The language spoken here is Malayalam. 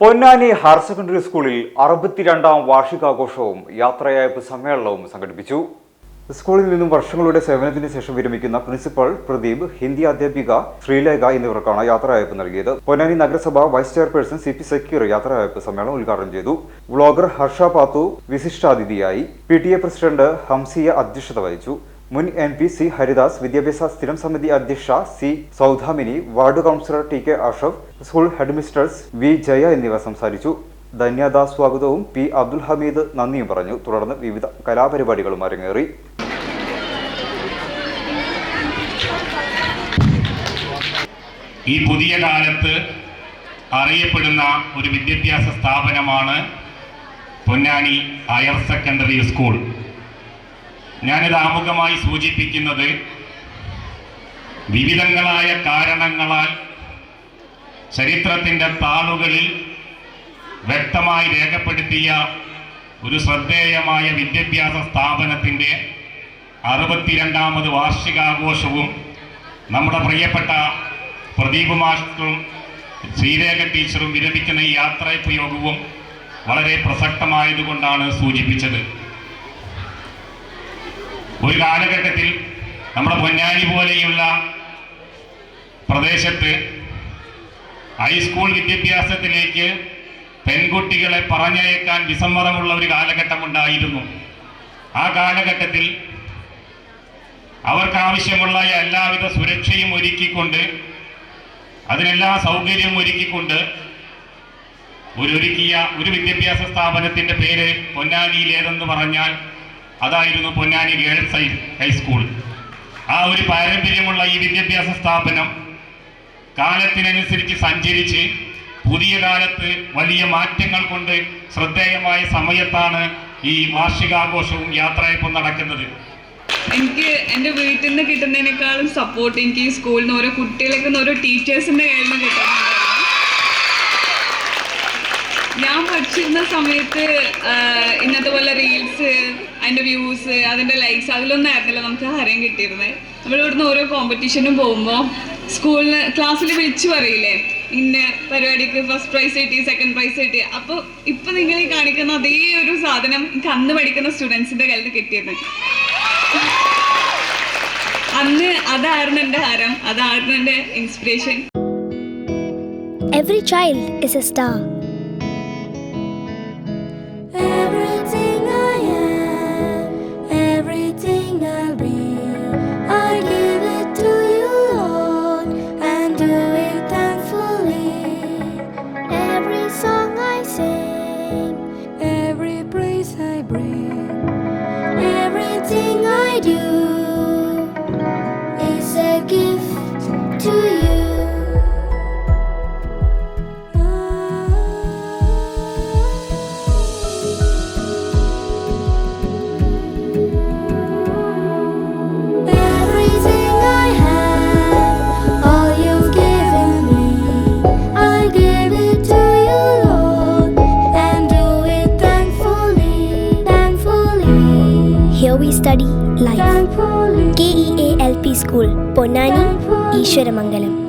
പൊന്നാനി ഹയർ സെക്കൻഡറി സ്കൂളിൽ 62ാം വാർഷികാഘോഷവും യാത്രയയപ്പ് സമ്മേളനവും സംഘടിപ്പിച്ചു. സ്കൂളിൽ നിന്നും വർഷങ്ങളുടെ സേവനത്തിന് ശേഷം വിരമിക്കുന്ന പ്രിൻസിപ്പൽ പ്രദീപ്, ഹിന്ദി അധ്യാപിക ശ്രീലേഖ എന്നിവർക്കാണ് യാത്രയയപ്പ് നൽകിയത്. പൊന്നാനി നഗരസഭ വൈസ് ചെയർപേഴ്സൺ CP സക്കീർ യാത്രയയപ്പ് സമ്മേളനം ഉദ്ഘാടനം ചെയ്തു. വ്ളോഗർ ഹർഷ പാത്തു വിശിഷ്ടാതിഥിയായി. PTA പ്രസിഡന്റ് ഹംസിയ അധ്യക്ഷത വഹിച്ചു. മുൻ MP C ഹരിദാസ്, വിദ്യാഭ്യാസ സ്ഥിരം സമിതി അധ്യക്ഷ C Saudhamini, ward councillor TK Ashaf, school headmistress V Jaya എന്നിവർ സംസാരിച്ചു. ധന്യദാസ് സ്വാഗതവും P അബ്ദുൽ ഹമീദ് നന്ദിയും പറഞ്ഞു. തുടർന്ന് വിവിധ കലാപരിപാടികളും അരങ്ങേറി. ഈ പുതിയ കാലത്ത് അറിയപ്പെടുന്ന ഒരു വിദ്യാഭ്യാസ സ്ഥാപനമാണ് പൊന്നാനി ഹയർ സെക്കൻഡറി സ്കൂൾ. ഞാനിത് ആമുഖമായി സൂചിപ്പിക്കുന്നത് വിവിധങ്ങളായ കാരണങ്ങളാൽ ചരിത്രത്തിൻ്റെ താളുകളിൽ വ്യക്തമായി രേഖപ്പെടുത്തിയ ഒരു ശ്രദ്ധേയമായ വിദ്യാഭ്യാസ സ്ഥാപനത്തിൻ്റെ 62ാമത് വാർഷികാഘോഷവും നമ്മുടെ പ്രിയപ്പെട്ട പ്രദീപ് മാസ്റ്ററും ശ്രീരേഖ ടീച്ചറും വിരമിക്കുന്ന ഈ യാത്രയപ്പ് യോഗവും വളരെ പ്രസക്തമായതുകൊണ്ടാണ് സൂചിപ്പിച്ചത്. ഒരു കാലഘട്ടത്തിൽ നമ്മുടെ പൊന്നാനി പോലെയുള്ള പ്രദേശത്ത് ഹൈസ്കൂൾ വിദ്യാഭ്യാസത്തിലേക്ക് പെൺകുട്ടികളെ പറഞ്ഞയക്കാൻ വിസമ്മതമുള്ള ഒരു കാലഘട്ടമുണ്ടായിരുന്നു. ആ കാലഘട്ടത്തിൽ അവർക്കാവശ്യമുള്ള എല്ലാവിധ സുരക്ഷയും ഒരുക്കിക്കൊണ്ട്, അതിനെല്ലാ സൗകര്യവും ഒരുക്കിക്കൊണ്ട് ഒരു വിദ്യാഭ്യാസ സ്ഥാപനത്തിൻ്റെ പേര് പൊന്നാനിയിലേതെന്ന് പറഞ്ഞാൽ അതായിരുന്നു പൊന്നാനി ഗേൾസ് ഹൈസ്കൂൾ. ആ ഒരു പാരമ്പര്യമുള്ള ഈ വിദ്യാഭ്യാസ സ്ഥാപനം കാലത്തിനനുസരിച്ച് സഞ്ചരിച്ച് പുതിയ കാലത്ത് വലിയ മാറ്റങ്ങൾ കൊണ്ട് ശ്രദ്ധേയമായ സമയത്താണ് ഈ വാർഷികാഘോഷവും യാത്രയപ്പും നടക്കുന്നത്. എനിക്ക് എൻ്റെ വീട്ടിൽ നിന്ന് കിട്ടുന്നതിനേക്കാളും സപ്പോർട്ട് എനിക്ക് ഈ സ്കൂളിൽ നിന്ന് ഓരോ കുട്ടികൾക്ക് ഓരോ ടീച്ചേഴ്സിൻ്റെ കയ്യിൽ നിന്ന് കിട്ടുന്നുണ്ടായിരുന്നു. ഞാൻ പഠിച്ചിരുന്ന സമയത്ത് ഇന്നത്തെ പോലെ റീൽസ്, അതിൻ്റെ വ്യൂസ്, അതിൻ്റെ ലൈക്സ്, അതിലൊന്നും ആയിരുന്നില്ല നമുക്ക് ഹരം കിട്ടിയിരുന്നത്. നമ്മളിവിടുന്ന് ഓരോ കോമ്പറ്റീഷനും പോകുമ്പോൾ ക്ലാസ്സിൽ വിളിച്ചു പറയില്ലേ, ഇന്ന പരിപാടിക്ക് ഫസ്റ്റ് പ്രൈസ് കിട്ടി, സെക്കൻഡ് പ്രൈസ് കിട്ടി. അപ്പോൾ ഇപ്പം നിങ്ങൾ ഈ കാണിക്കുന്ന അതേ ഒരു സാധനം എനിക്ക് അന്ന് പഠിക്കുന്ന സ്റ്റുഡൻസിൻ്റെ കയ്യിൽ കിട്ടിയത്. അന്ന് അതായിരുന്നു എൻ്റെ ഹരം, അതായിരുന്നു എൻ്റെ inspiration. Every child is a star. Everything I am, everything I'll be, I give it to you, Lord, and do it thankfully. Every song I sing, Every praise I bring, everything I do is a gift to you. here we study life. KEALP School, Ponnani, Ishwaramangalam.